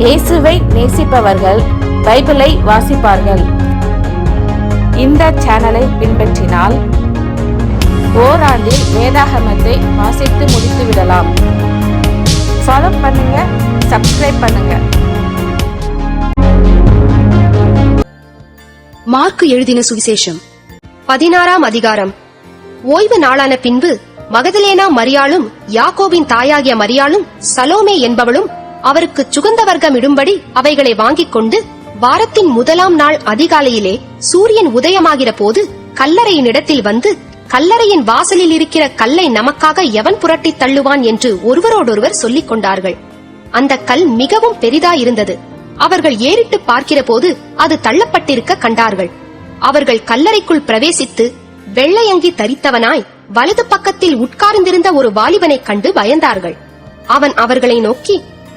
இயேசுவை நேசிப்பவர்கள் பைபிளை வாசிப்பார்கள். இந்த சேனலை பின்பற்றினால் ஓராண்டில் வேதாகமத்தை வாசித்து முடித்து விடலாம். ஃபாலோ பண்ணுங்க, சப்ஸ்கிரைப் பண்ணுங்க. மார்க்கு எழுதின சுவிசேஷம் 16ஆம் அதிகாரம். ஓய்வு நாளான பின்பு மகதலேனா மரியாளும் யாக்கோபின் தாயாகிய மரியாளும் சலோமே என்பவளும் அவருக்கு சுகந்த வர்க்கம் இடும்படி அவைகளை வாங்கிக் கொண்டு வாரத்தின் முதலாம் நாள் அதிகாலையிலே சூரியன் உதயமாகிற போது கல்லறையின் இடத்தில் வந்து, கல்லறையின் வாசலில் இருக்கிற கல்லை நமக்காக எவன் புரட்டி தள்ளுவான் என்று ஒருவரோடொருவர் சொல்லிக் கொண்டார்கள். அந்த கல் மிகவும் பெரிதாயிருந்தது. அவர்கள் ஏறிட்டு பார்க்கிற போது அது தள்ளப்பட்டிருக்க கண்டார்கள். அவர்கள் கல்லறைக்குள் பிரவேசித்து வெள்ளையங்கி தரித்தவனாய் வலது பக்கத்தில் உட்கார்ந்திருந்த ஒரு வாலிபனை கண்டு பயந்தார்கள். அவன் அவர்களை நோக்கி,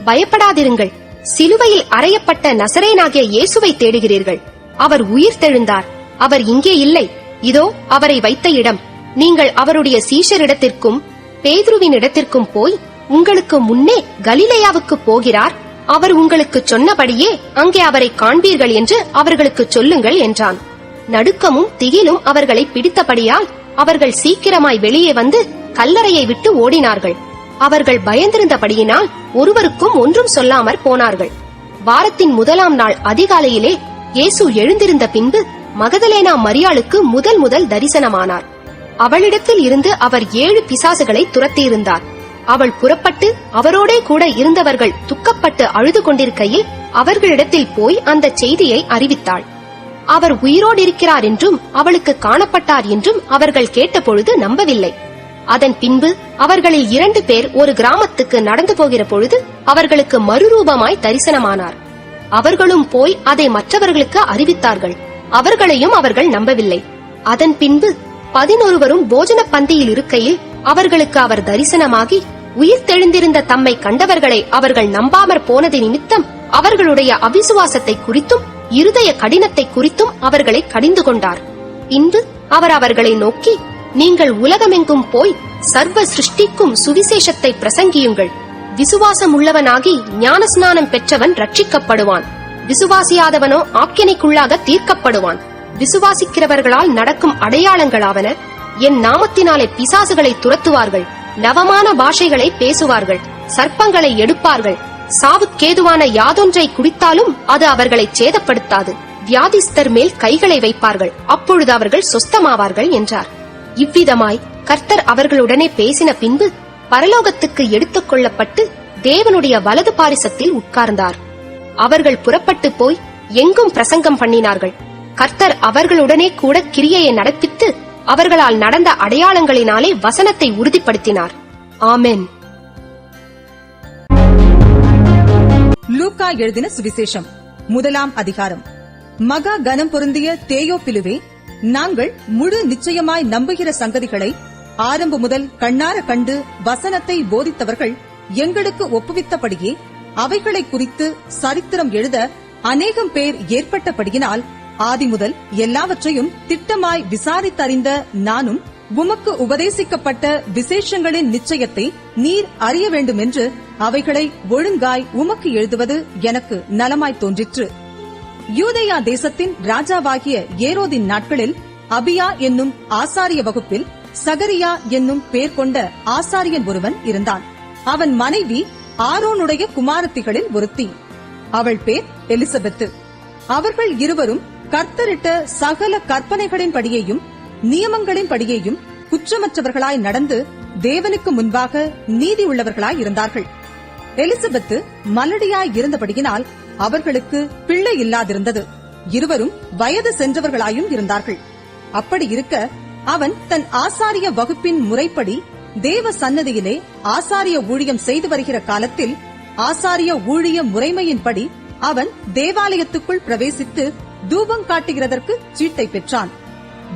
பயப்படாதிருங்கள், சிலுவையில் அறையப்பட்ட நசரேயனாகிய இயேசுவை தேடுகிறீர்கள். அவர் உயிர்த்தெழுந்தார். அவர் இங்கே இல்லை. இதோ அவரை வைத்த இடம். நீங்கள் அவருடைய சீஷரிடத்திற்கும் பேதுருவின் இடத்திற்கும் போய் உங்களுக்கு முன்னே கலிலேயாவுக்கு போகிறார். அவர் உங்களுக்கு சொன்னபடியே அங்கே அவரை காண்பீர்கள் என்று அவர்களுக்கு சொல்லுங்கள் என்றான். நடுக்கமும் திகிலும் அவர்களை பிடித்தபடியால் அவர்கள் சீக்கிரமாய் வெளியே வந்து கல்லறையை விட்டு ஓடினார்கள். அவர்கள் பயந்திருந்தபடியினால் ஒருவருக்கும் ஒன்றும் சொல்லாமற் போனார்கள். வாரத்தின் முதலாம் நாள் அதிகாலையிலே இயேசு எழுந்திருந்த பின்பு மகதலேனா மரியாளுக்கு முதல் தரிசனமானார். அவளிடத்தில் இருந்து அவர் 7 பிசாசுகளை துரத்தியிருந்தார். அவள் புறப்பட்டு அவரோடே கூட இருந்தவர்கள் துக்கப்பட்டு அழுது கொண்டிருக்கையில் அவர்களிடத்தில் போய் அந்த செய்தியை அறிவித்தாள். அவர் உயிரோடு இருக்கிறார் என்றும் அவளுக்கு காணப்பட்டார் என்றும் அவர்கள் கேட்டபொழுது நம்பவில்லை. அதன் பின்பு அவர்களில் 2 பேர் ஒரு கிராமத்துக்கு நடந்து போகிற பொழுது அவர்களுக்கு மறுரூபமாய் தரிசனமானார். அவர்களும் போய் அதை மற்றவர்களுக்கு அறிவித்தார்கள். அவர்களையும் அவர்கள் நம்பவில்லை. அதன் பின்பு 11 போஜன பந்தியில் இருக்கையில் அவர்களுக்கு அவர் தரிசனமாகி, உயிர்த்தெழுந்திருந்த தம்மை கண்டவர்களை அவர்கள் நம்பாமற் போனது நிமித்தம் அவர்களுடைய அவிசுவாசத்தை குறித்தும் இருதய கடினத்தை குறித்தும் அவர்களை கடிந்து கொண்டார். பின்பு அவர் அவர்களை நோக்கி, நீங்கள் உலகமெங்கும் போய் சர்வ சிருஷ்டிக்கும் சுவிசேஷத்தை பிரசங்கியுங்கள். விசுவாசம் உள்ளவனாகி ஞானஸ்நானம் பெற்றவன் ரட்சிக்கப்படுவான். விசுவாசியாதவனோ ஆக்கினைக்குள்ளாக தீர்க்கப்படுவான். விசுவாசிக்கிறவர்களால் நடக்கும் அடையாளங்களாவன, என் நாமத்தினாலே பிசாசுகளை துரத்துவார்கள், நவமான பாஷைகளை பேசுவார்கள், சர்ப்பங்களை எடுப்பார்கள், சாவுக்கேதுவான யாதொன்றை குடித்தாலும் அது அவர்களை சேதப்படுத்தாது, வியாதிஸ்தர் மேல் கைகளை வைப்பார்கள், அப்பொழுது அவர்கள் சொஸ்தமாவார்கள் என்றார். இவ்விதமாய் கர்த்தர் அவர்களுடனே பேசின பின்பு பரலோகத்துக்கு எடுத்துக் கொள்ளப்பட்டு தேவனுடைய வலது பாரிசத்தில் உட்கார்ந்தார். அவர்கள் புறப்பட்டு போய் எங்கும் பிரசங்கம் பண்ணினார்கள். கர்த்தர் அவர்களுடனே கூட கிரியையை நடப்பித்து அவர்களால் நடந்த அடையாளங்களினாலே வசனத்தை உறுதிப்படுத்தினார். ஆமென். லூக்கா எழுதின சுவிசேஷம் 1ஆம் அதிகாரம். மகா கனம் பொருந்திய தேயோப்பிலுவே, நாங்கள் முழு நிச்சயமாய் நம்புகிற சங்கதிகளை ஆரம்ப முதல் கண்ணார கண்டு வசனத்தை போதித்தவர்கள் எங்களுக்கு ஒப்புவித்தபடியே அவைகளை குறித்து சரித்திரம் எழுத அநேகம் பேர் ஏற்பட்டபடியினால் ஆதி முதல் எல்லாவற்றையும் திட்டமாய் விசாரித்தறிந்த நானும் உமக்கு உபதேசிக்கப்பட்ட விசேஷங்களின் நிச்சயத்தை நீர் அறிய வேண்டுமென்று அவைகளை ஒழுங்காய் உமக்கு எழுதுவது எனக்கு நலமாய் தோன்றிற்று. யூதேயா தேசத்தின் ராஜாவாகிய ஏரோதின் நாட்களில் அபியா என்னும் ஆசாரிய வகுப்பில் சகரியா என்னும் பேர் கொண்ட ஆசாரியன் ஒருவன் இருந்தான். அவன் மனைவி ஆரோனுடைய குமாரத்திகளில் ஒருத்தி. அவள் பேர் எலிசபெத்து. அவர்கள் இருவரும் கர்த்தரிட்ட சகல கற்பனைகளின்படியேயும் நியமங்களின்படியேயும் குற்றமற்றவர்களாய் நடந்து தேவனுக்கு முன்பாக நீதி உள்ளவர்களாய் இருந்தார்கள். எலிசபெத்து மலடியாய் இருந்தபடியினால் அவர்களுக்கு பிள்ளை இல்லாதிருந்தது. இருவரும் வயது சென்றவர்களாயும் இருந்தார்கள். அப்படி இருக்க அவன் தன் ஆசாரிய வகுப்பின் முறைப்படி தேவ சன்னதியிலே ஆசாரிய ஊழியம் செய்து வருகிற காலத்தில் ஆசாரிய ஊழிய முறைமையின்படி அவன் தேவாலயத்துக்குள் பிரவேசித்து தூபம் காட்டுகிறதற்கு சீட்டை பெற்றான்.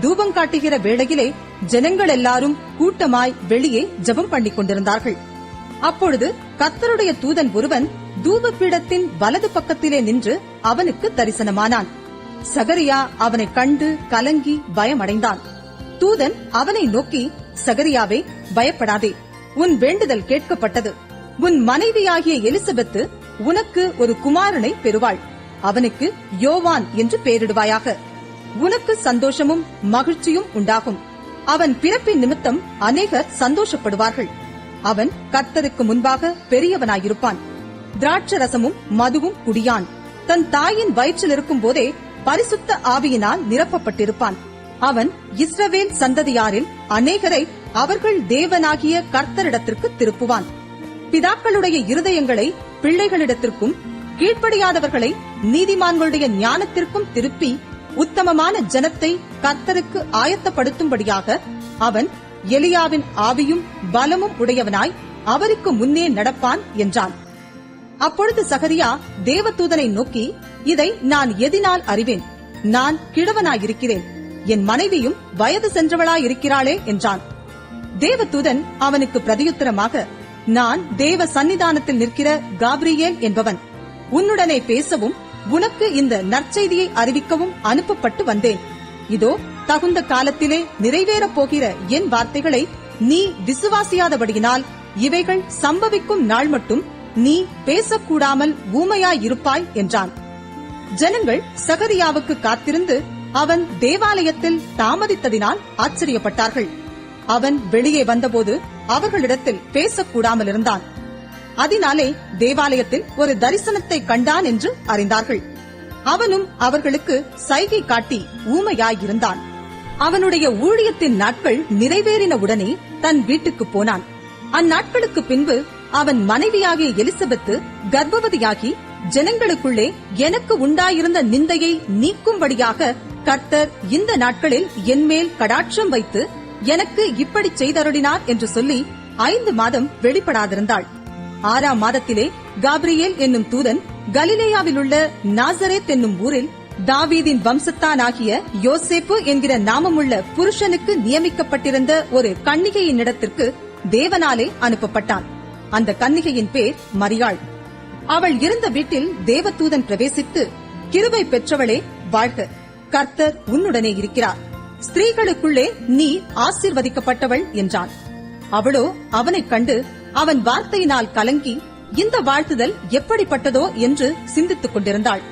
தூபம் காட்டுகிற வேளையிலே ஜனங்கள் எல்லாரும் கூட்டமாய் வெளியே ஜெபம் பண்ணிக் கொண்டிருந்தார்கள். அப்பொழுது கர்த்தருடைய தூதன் ஒருவன் தூபபீடத்தின் வலது பக்கத்திலே நின்று அவனுக்கு தரிசனமானான். சகரியா அவனை கண்டு கலங்கி பயமடைந்தான். தூதன் அவனை நோக்கி, சகரியாவே, பயப்படாதே, உன் வேண்டுதல் கேட்கப்பட்டது. உன் மனைவியாகிய எலிசபெத்து உனக்கு ஒரு குமாரனை பெறுவாள். அவனுக்கு யோவான் என்று பெயரிடுவாயாக. உனக்கு சந்தோஷமும் மகிழ்ச்சியும் உண்டாகும். அவன் பிறப்பின் நிமித்தம் அநேகர் சந்தோஷப்படுவார்கள். அவன் கர்த்தருக்கு முன்பாக பெரியவனாயிருப்பான். திராட்சரசமும் மதுவும் குடியான். தன் தாயின் வயிற்றில் இருக்கும் போதே பரிசுத்த ஆவியினால் நிரப்பப்பட்டிருப்பான். அவன் இஸ்ரவேல் சந்ததியாரில் அநேகரை அவர்கள் தேவனாகிய கர்த்தரிடத்திற்கு திருப்புவான். பிதாக்களுடைய இருதயங்களை பிள்ளைகளிடத்திற்கும் கீழ்ப்படியாதவர்களை நீதிமான்களுடைய ஞானத்திற்கும் திருப்பி உத்தமமான ஜனத்தை கர்த்தருக்கு ஆயத்தப்படுத்தும்படியாக அவன் எலியாவின் ஆவியும் பலமும் உடையவனாய் அவருக்கு முன்னே நடப்பான் என்றான். அப்பொழுது சகரியா தேவதூதனை நோக்கி, இதை நான் எதினால் அறிவேன்? நான் கிழவனாயிருக்கிறேன், என் மனைவியும் வயது சென்றவளாயிருக்கிறாளே என்றான். தேவதூதன் அவனுக்கு பிரதியுத்தரமாக, நான் தேவ சன்னிதானத்தில் நிற்கிற காபிரியேல் என்பவன். உன்னுடனே பேசவும் உனக்கு இந்த நற்செய்தியை அறிவிக்கவும் அனுப்பப்பட்டு வந்தேன். இதோ தகுந்த காலத்திலே நிறைவேறப் போகிற என் வார்த்தைகளை நீ விசுவாசியாதபடியினால் இவைகள் சம்பவிக்கும் நாள் மட்டும் நீ பேசக்கூடாமல் ஊமையாயிருப்பாய் என்றான். ஜனங்கள் சகரியாவுக்கு காத்திருந்து அவன் தேவாலயத்தில் தாமதித்ததினால் ஆச்சரியப்பட்டார்கள். அவன் வெளியே வந்தபோது அவர்களிடத்தில் பேசக்கூடாமல் இருந்தான். அதனாலே தேவாலயத்தில் ஒரு தரிசனத்தை கண்டான் என்று அறிந்தார்கள். அவனும் அவர்களுக்கு சைகை காட்டி ஊமையாயிருந்தான். அவனுடைய ஊழியத்தின் நாட்கள் நிறைவேறினவுடனே தன் வீட்டுக்கு போனான். அந்நாட்களுக்கு பின்பு அவன் மனைவியாகிய எலிசபெத்து கர்ப்பவதியாகி, ஜனங்களுக்குள்ளே எனக்கு உண்டாயிருந்த நிந்தையை நீக்கும்படியாக கர்த்தர் இந்த நாட்களில் என்மேல் கடாட்சம் வைத்து எனக்கு இப்படி செய்தருளினார் என்று சொல்லி 5 மாதம் வெளிப்படாதிருந்தாள். 6ஆம் மாதத்திலே காபிரியேல் என்னும் தூதன் கலிலேயாவில் உள்ள நாசரேத் என்னும் ஊரில் தாவீதின் வம்சத்தானாகிய யோசேப்பு என்கிற நாமமுள்ள புருஷனுக்கு நியமிக்கப்பட்டிருந்த ஒரு கன்னிகையின் இடத்திற்கு தேவனாலே அனுப்பப்பட்டான். அந்த கன்னிகையின் பேர் மரியாள். அவள் இருந்த வீட்டில் தேவதூதன் பிரவேசித்து, கிருபை பெற்றவளே வாழ்க, கர்த்தர் உன்னுடனே இருக்கிறார், ஸ்திரீகளுக்குள்ளே நீ ஆசீர்வதிக்கப்பட்டவள் என்றான். அவளோ அவனைக் கண்டு அவன் வார்த்தையினால் கலங்கி இந்த வாழ்த்துதல் எப்படிப்பட்டதோ என்று சிந்தித்துக் கொண்டிருந்தாள்.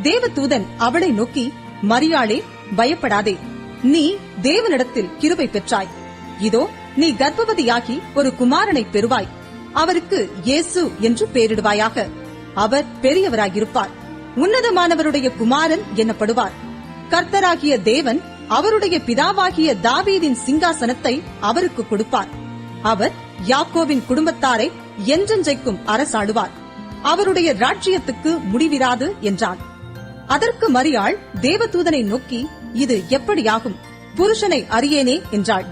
தேவதூதன் அவளை நோக்கி, மரியாளே, பயப்படாதே, நீ தேவனிடத்தில் கிருபை பெற்றாய். இதோ நீ கர்ப்பவதியாகி ஒரு குமாரனை பெறுவாய். அவருக்கு இயேசு என்று பெயரிடுவாயாக. அவர் பெரியவராயிருப்பார், உன்னதமானவருடைய குமாரன் எனப்படுவார். கர்த்தராகிய தேவன் அவருடைய பிதாவாகிய தாவீதின் சிங்காசனத்தை அவருக்கு கொடுப்பார். அவர் யாக்கோவின் குடும்பத்தாரை என்றென்றைக்கும் அரசாளுவார். அவருடைய ராஜ்யத்துக்கு முடிவிராது என்றான். அதற்கு மரியாள் தேவதூதனை நோக்கி, இது எப்படியாகும்? புருஷனை அறியேனே என்றாள்.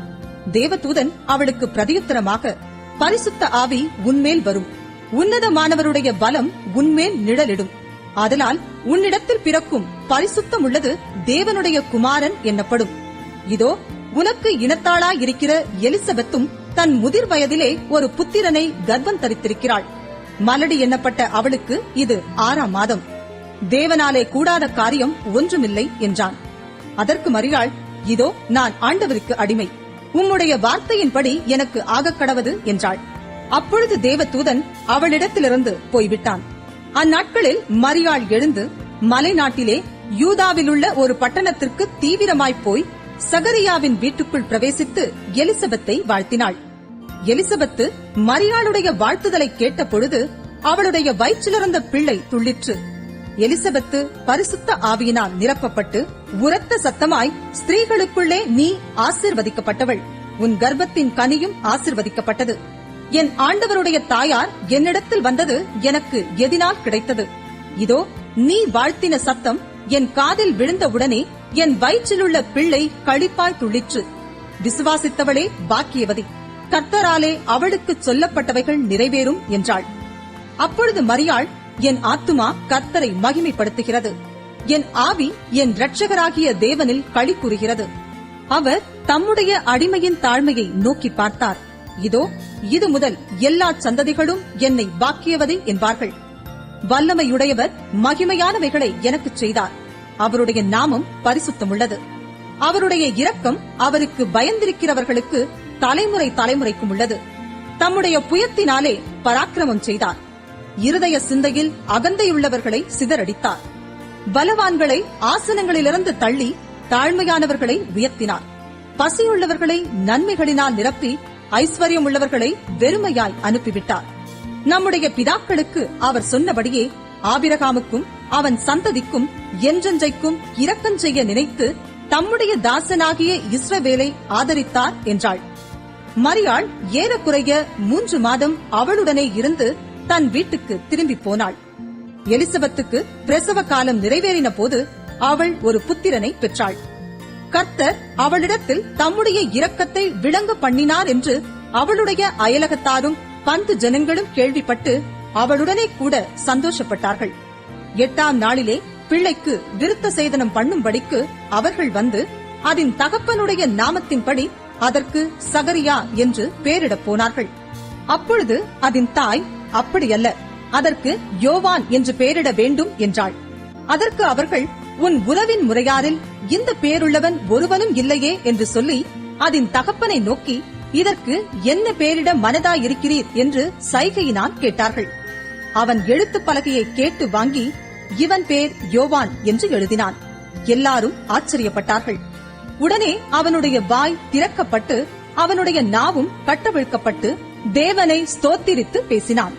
தேவதூதன் அவளுக்கு பிரதியுத்தரமாக, பரிசுத்த ஆவி உன்மேல் வரும், உன்னதமானவருடைய பலம் உன்மேல் நிழலிடும். ஆதலால் உன்னிடத்தில் பிறக்கும் பரிசுத்தம் உள்ளது தேவனுடைய குமாரன் என்னப்படும். இதோ உனக்கு இனத்தாளாயிருக்கிற எலிசபெத்தும் தன் முதிர் வயதிலே ஒரு புத்திரனை கர்ப்பம் தரித்திருக்கிறாள். மலடி எண்ணப்பட்ட அவளுக்கு இது 6ஆம் மாதம். தேவனாலே கூடாத காரியம் ஒன்றுமில்லை என்றான். அதற்கு மரியாள், இதோ நான் ஆண்டவருக்கு அடிமை, உம்முடைய வார்த்தையின்படி எனக்கு ஆகக்கடவது என்றாள். அப்பொழுது தேவதூதன் அவளிடத்திலிருந்து போய்விட்டான். அந்நாட்களில் மரியாள் எழுந்து மலைநாட்டிலே யூதாவிலுள்ள ஒரு பட்டணத்திற்கு தீவிரமாய்ப் போய் சகரியாவின் வீட்டுக்குள் பிரவேசித்து எலிசபெத்தை வாழ்த்தினாள். எலிசபெத்து மரியாளுடைய வாழ்த்துதலை கேட்ட பொழுது அவளுடைய வயிற்றிலிருந்த பிள்ளை துள்ளிற்று. எலிசபெத்து பரிசுத்த ஆவியினால் நிரப்பப்பட்டு உரத்த சத்தமாய், ஸ்திரீகளுக்குள்ளே நீ ஆசீர்வதிக்கப்பட்டவள், உன் கர்ப்பத்தின் கனியும் ஆசீர்வதிக்கப்பட்டது. என் ஆண்டவருடைய தாயார் என்னிடத்தில் வந்தது எனக்கு எதினால் கிடைத்தது? இதோ நீ வாழ்த்தின சத்தம் என் காதில் விழுந்தவுடனே என் வயிற்றிலுள்ள பிள்ளை களிப்பாய் துள்ளிற்று. விசுவாசித்தவளே பாக்கியவதி, கர்த்தராலே அவளுக்கு சொல்லப்பட்டவைகள் நிறைவேறும் என்றாள். அப்பொழுது மரியாள், என் ஆத்துமா கர்த்தரை மகிமைப்படுத்துகிறது, என் ஆவி என் இரட்சகராகிய தேவனில் களி கூறுகிறது. அவர் தம்முடைய அடிமையின் தாழ்மையை நோக்கி பார்த்தார். இதோ இது முதல் எல்லா சந்ததிகளும் என்னை பாக்கியவதி என்பார்கள். வல்லமையுடையவர் மகிமையானவைகளை எனக்குச் செய்தார். அவருடைய நாமம் பரிசுத்தமுள்ளது. அவருடைய இரக்கம் அவருக்கு பயந்திருக்கிறவர்களுக்கு தலைமுறை தலைமுறைக்கும் உள்ளது. தம்முடைய புயத்தினாலே பராக்கிரமம் செய்தார். இருதய சிந்தையில் அகந்தையுள்ளவர்களை சிதறடித்தார். பலவான்களை ஆசனங்களிலிருந்து தள்ளி தாழ்மையானவர்களை உயர்த்தினார். பசியுள்ளவர்களை நன்மைகளினால் நிரப்பி ஐஸ்வர்யம் உள்ளவர்களை வெறுமையாய் அனுப்பிவிட்டார். நம்முடைய பிதாக்களுக்கு அவர் சொன்னபடியே ஆபிரகாமுக்கும் அவன் சந்ததிக்கும் என்றென்றைக்கும் இரக்கம் செய்ய நினைத்து தம்முடைய தாசனாகிய இஸ்ரவேலை ஆதரித்தார் என்றாள். மரியாள் ஏறக்குறைய 3 மாதம் அவளுடனே இருந்து தன் வீட்டுக்கு திரும்பி போனாள். எலிசபெத்துக்கு பிரசவ காலம் நிறைவேறின போது அவள் ஒரு புத்திரனை பெற்றாள். கர்த்தர் அவளிடத்தில் தம்முடைய இரக்கத்தை விளங்க பண்ணினார் என்று அவளுடைய அயலகத்தாரும் பந்து ஜனங்களும் கேள்விப்பட்டு அவளுடனே கூட சந்தோஷப்பட்டார்கள். 8ஆம் நாளிலே பிள்ளைக்கு விருத்த சேதனம் பண்ணும்படிக்கு அவர்கள் வந்து அதன் தகப்பனுடைய நாமத்தின்படி அதற்கு சகரியா என்று பெயரிடப் போனார்கள். அப்பொழுது அதன் தாய், அப்படியல்ல, அதற்கு யோவான் என்று பெயரிட வேண்டும் என்றாள். அதற்கு அவர்கள், உன் உறவின் முறையாரில் இந்த பெயருள்ளவன் ஒருவனும் இல்லையே என்று சொல்லி அதன் தகப்பனை நோக்கி, இதற்கு என்ன பெயரிட மனதாயிருக்கிறீர் என்று சைகையினால் கேட்டார்கள். அவன் எழுத்து பலகையை கேட்டு வாங்கி இவன் பேர் யோவான் என்று எழுதினான். எல்லாரும் ஆச்சரியப்பட்டார்கள். உடனே அவனுடைய வாய் திறக்கப்பட்டு அவனுடைய நாவும் கட்டவிழ்க்கப்பட்டு தேவனை ஸ்தோத்திரித்து பேசினான்.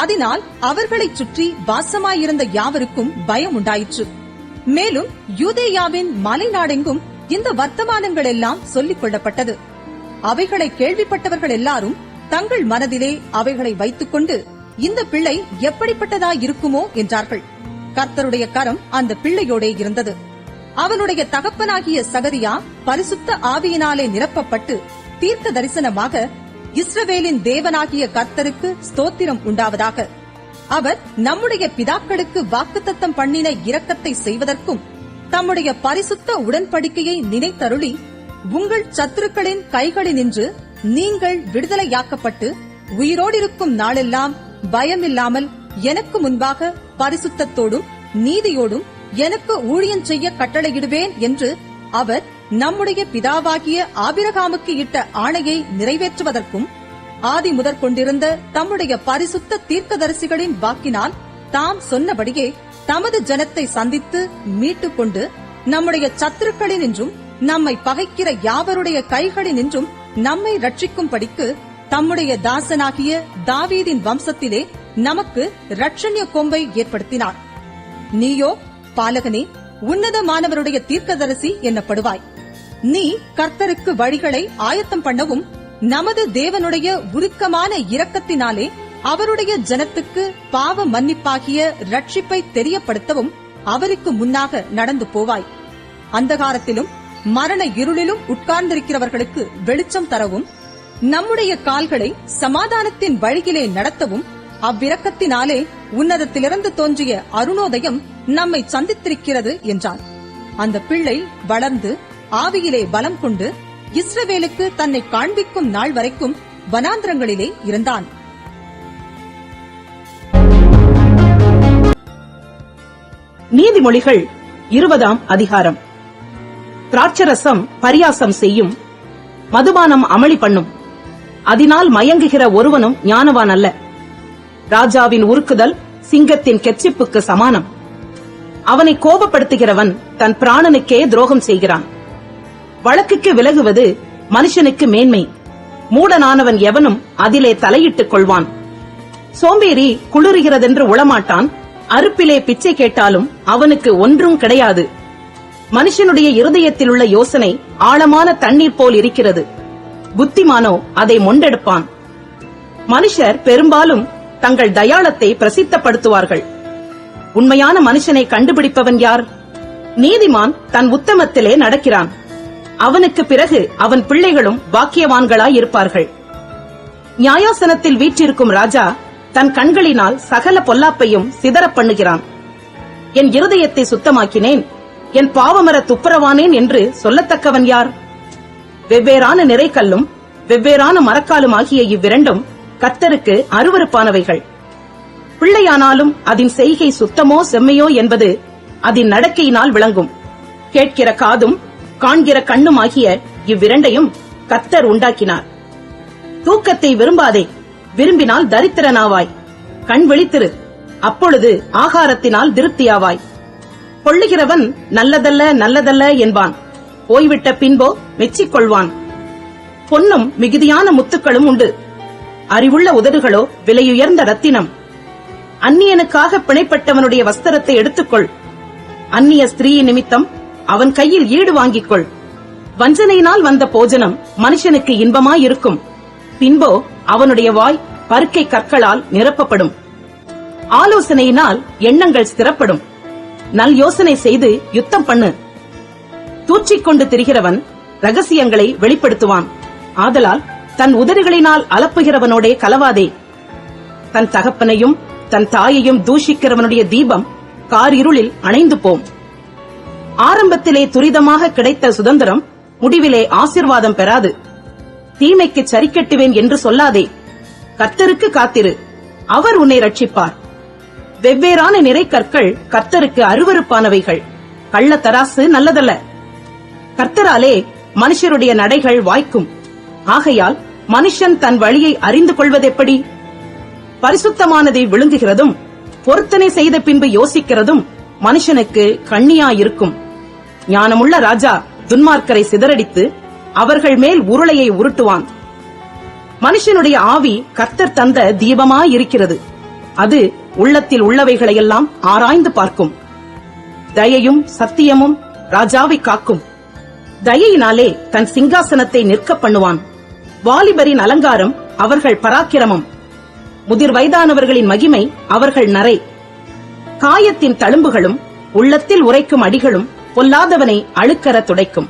அதனால் அவர்களைச் சுற்றி வாசமாயிருந்த யாவருக்கும் பயம் உண்டாயிற்று. மேலும் யூதேயாவின் மலைநாடெங்கும் இந்த வர்த்தமானங்கள் எல்லாம் சொல்லிக் கொள்ளப்பட்டது. அவைகளை கேள்விப்பட்டவர்கள் எல்லாரும் தங்கள் மனதிலே அவைகளை வைத்துக் கொண்டு, இந்த பிள்ளை எப்படிப்பட்டதாயிருக்குமோ என்றார்கள். கர்த்தருடைய கரம் அந்த பிள்ளையோடே இருந்தது. அவனுடைய தகப்பனாகிய சகரியா பரிசுத்த ஆவியினாலே நிரப்பப்பட்டு தீர்க்க தரிசனமாக, இஸ்ரவேலின் தேவனாகிய கர்த்தருக்கு ஸ்தோத்திரம் உண்டாவதாக, அவர் நம்முடைய பிதாக்களுக்கு வாக்குத்தத்தம் பண்ணின இரக்கத்தை செய்வதற்கும் தம்முடைய பரிசுத்த உடன்படிக்கையை நினைத்தருளி உங்கள் சத்துருக்களின் கைகளினின்று நீங்கள் விடுதலையாக்கப்பட்டு உயிரோடிருக்கும் நாளெல்லாம் பயமில்லாமல் எனக்கு முன்பாக பரிசுத்தத்தோடும் நீதியோடும் எனக்கு ஊழியம் செய்ய கட்டளையிடுவேன் என்று அவர் நம்முடைய பிதாவாகிய ஆபிரகாமுக்கு இட்ட ஆணையை நிறைவேற்றுவதற்கும் ஆதி முதற் கொண்டிருந்த தம்முடைய பரிசுத்த தீர்க்கதரிசிகளின் வாக்கினால் தாம் சொன்னபடியே தமது ஜனத்தை சந்தித்து மீட்டுக் கொண்டு நம்முடைய சத்துருக்களினின்றும் நம்மை பகைக்கிற யாவருடைய கைகளினின்றும் நம்மை ரட்சிக்கும்படிக்கு தம்முடைய தாசனாகிய தாவீதின் வம்சத்திலே நமக்கு இரட்சண்ய கொம்பை ஏற்படுத்தினார். நீயோ பாலகனே, உன்னதமானவருடைய தீர்க்கதரிசி என்னப்படுவாய். நீ கர்த்தருக்கு வழிகளை ஆயத்தம் பண்ணவும் நமது தேவனுடைய உருக்கமான இரக்கத்தினாலே அவருடைய ஜனத்துக்கு பாவ மன்னிப்பாகிய ரட்சிப்பை தெரியப்படுத்தவும் அவருக்கு முன்னாக நடந்து போவாய். அந்தகாரத்திலும் மரண இருளிலும் உட்கார்ந்திருக்கிறவர்களுக்கு வெளிச்சம் தரவும் நம்முடைய கால்களை சமாதானத்தின் வழியிலே நடத்தவும் அவ்விரக்கத்தினாலே உன்னதத்திலிருந்து தோன்றிய அருணோதயம் நம்மை சந்தித்திருக்கிறது என்றான். அந்த பிள்ளை வளர்ந்து ஆவியிலே பலம் கொண்டு இஸ்ரவேலுக்கு தன்னை காண்பிக்கும் நாள் வரைக்கும் வனாந்திரங்களிலே இருந்தான். நீதிமொழிகள் 20ஆம் அதிகாரம். திராட்சரசம் பரியாசம் செய்யும், மதுபானம் அமளி பண்ணும், அதனால் மயங்குகிற ஒருவனும் ஞானவான் அல்ல. ராஜாவின் உருக்குதல் சிங்கத்தின் கெச்சிப்புக்கு சமானம். அவனை கோபப்படுத்துகிறவன் தன் பிராணனுக்கே துரோகம் செய்கிறான். வழக்குக்கு விலகுவது மனுஷனுக்கு மேன்மை. மூடனானவன் எவனும் அதிலே தலையிட்டுக் கொள்வான். சோம்பேறி குளிர்கிறதென்று உளமாட்டான். அறுப்பிலே பிச்சை கேட்டாலும் அவனுக்கு ஒன்றும் கிடையாது. மனுஷனுடைய இருதயத்தில் உள்ள யோசனை ஆழமான தண்ணீர் போல் இருக்கிறது. புத்திமானோ அதை மொண்டெடுப்பான். மனுஷர் பெரும்பாலும் தங்கள் தயாளத்தை பிரசித்தப்படுத்துவார்கள். உண்மையான மனுஷனை கண்டுபிடிப்பவன் யார்? நீதிமான் தன் உத்தமத்திலே நடக்கிறான். அவனுக்கு பிறகு அவன் பிள்ளைகளும் பாக்கியவான்களாயிருப்பார்கள். நியாயாசனத்தில் வீற்றிருக்கும் ராஜா தன் கண்களினால் சகல பொல்லாப்பையும் சிதறப் பண்ணுகிறான். என் இருதயத்தை சுத்தமாக்கினேன், என் பாவமர துப்புரவானேன் என்று சொல்லத்தக்கவன் யார்? வெவ்வேறான நிறைக்கல்லும் வெவ்வேறான மரக்காலும் ஆகிய இவ்விரண்டும் கர்த்தருக்கு அருவருப்பானவைகள். பிள்ளையானாலும் அதன் செய்கை சுத்தமோ செம்மையோ என்பது அதன் நடக்கையினால் விளங்கும். கேட்கிற காதும் காண்கிற கண்ணும் ஆகிய இவ்விரண்டையும் கர்த்தர் உண்டாக்கினார். தூக்கத்தை விரும்பாதே, விரும்பினால் தரித்திரனாவாய். கண் விழித்திரு, அப்பொழுது ஆகாரத்தினால் திருப்தியாவாய். கொள்ளுகிறவன் நல்லதல்ல நல்லதல்ல என்பான், போய்விட்ட பின்போ மெச்சிக்கொள்வான். பொன்னும் மிகுதியான முத்துக்களும் உண்டு, அறிவுள்ள உதடுகளோ விலையுயர்ந்த ரத்தினம். அந்நியனுக்காக பிணைப்பட்டவனுடைய வஸ்திரத்தை எடுத்துக்கொள், அந்நிய ஸ்திரீயின் நிமித்தம் அவன் கையில் ஈடு வாங்கிக் கொள். வஞ்சனையினால் வந்த போஜனம் மனுஷனுக்கு இன்பமாயிருக்கும், பின்போ அவனுடைய வாய் பருக்கை கற்களால் நிரப்பப்படும். ஆலோசனையினால் எண்ணங்கள் ஸ்திரப்படும், நல் யோசனை செய்து யுத்தம் பண்ணு. தூற்றிக்கொண்டு திரிகிறவன் ரகசியங்களை வெளிப்படுத்துவான், ஆதலால் தன் உதடுகளினால் அலப்புகிறவனோடே கலவாதே. தன் தகப்பனையும் தன் தாயையும் தூஷிக்கிறவனுடைய தீபம் காரிருளில் அணைந்து போம். ஆரம்பத்திலே துரிதமாக கிடைத்த சுதந்திரம் முடிவிலே ஆசீர்வாதம் பெறாது. தீமைக்கு சரிக்கட்டுவேன் என்று சொல்லாதே, கர்த்தருக்கு காத்திரு, அவர் உன்னை ரட்சிப்பார். வெவ்வேறான நிறை கற்கள் கர்த்தருக்கு அருவருப்பானவைகள், கள்ள தராசு நல்லதல்ல. கர்த்தராலே மனுஷருடைய நடைகள் வாய்க்கும், ஆகையால் மனுஷன் தன் வழியை அறிந்து கொள்வதெப்படி? பரிசுத்தமானதை விழுங்குகிறதும் பொருத்தனை செய்த பின்பு யோசிக்கிறதும் மனுஷனுக்கு கண்ணியாயிருக்கும். ஞானமுள்ள ராஜா துன்மார்க்கரை சிதறடித்து அவர்கள் மேல் உருளையை உருட்டுவான். மனுஷனுடைய ஆவி கர்த்தர் தந்த தீபமாயிருக்கிறது, அது உள்ளத்தில் உள்ளவைகளையெல்லாம் ஆராய்ந்து பார்க்கும். தயையும் சத்தியமும் ராஜாவை காக்கும், தயையினாலே தன் சிங்காசனத்தை நிற்க பண்ணுவான். வாலிபரின் அலங்காரம் அவர்கள் பராக்கிரமம், முதிர் வயதானவர்களின் மகிமை அவர்கள் நரை. காயத்தின் தழும்புகளும் உள்ளத்தில் உரைக்கும் அடிகளும் பொல்லாதவனை அழுக்கற துடைக்கும்.